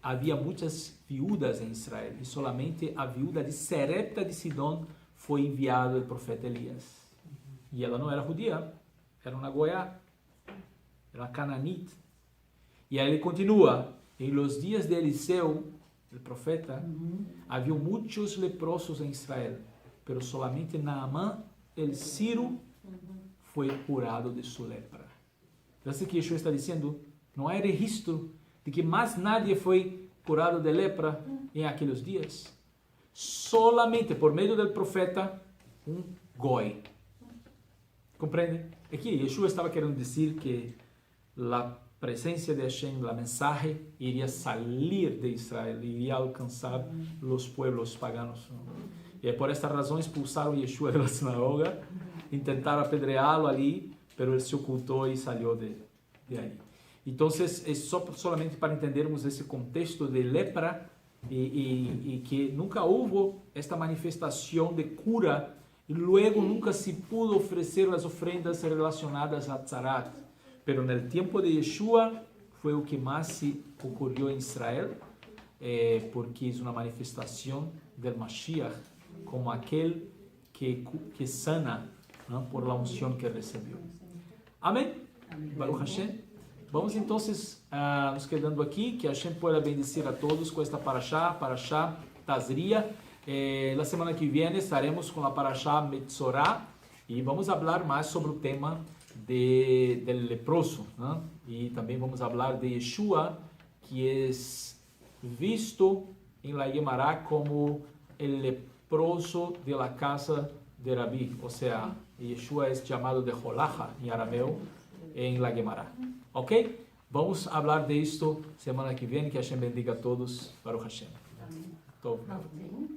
Havia muitas viúvas em Israel e solamente a viúva de Serepta de Sidom foi enviado o profeta Elias. E ela não era judia, era uma goiá, era uma cananita. E aí ele continua, em los dias de Eliseu, o profeta, havia muitos leprosos em Israel, pero solamente Naamán el Siro foi curado de sua lepra. Então, o que Yeshua está dizendo, não há registro de que mais nadie foi curado de lepra em aqueles dias. Solamente por meio do profeta, goi. Compreende? Aqui, Yeshua estava querendo dizer que a presença de Hashem, a mensagem, iria sair de Israel, iria alcançar os pueblos paganos. E por esta razão expulsaram Yeshua da sinagoga, tentaram apedreá-lo ali, pero ele se ocultou e saiu de aí. Então, é solamente para entendermos esse contexto de lepra e que nunca houve esta manifestação de cura e luego nunca se pudo oferecer as ofrendas relacionadas a Tzarat. Pero no tempo de Yeshua foi o que mais se ocorreu em Israel, porque é uma manifestação do Mashiach como aquele que sana, não, por la unção que recebeu. Amém? Baruch Hashem. Vamos então nos quedando aqui, que Hashem pueda bendecir a todos com esta Parashá Tazria. Na semana que vem estaremos com a Parashá Metzorah e vamos falar mais sobre o tema del leproso, ¿no? E também vamos falar de Yeshua, que é visto em la Gemara como el leproso de la casa de Rabí, ou seja, Yeshua é chamado de Jolaja em arameu em la Gemara. Ok? Vamos falar de isto semana que vem. Que Hashem bendiga a todos. Baruch Hashem. Amém.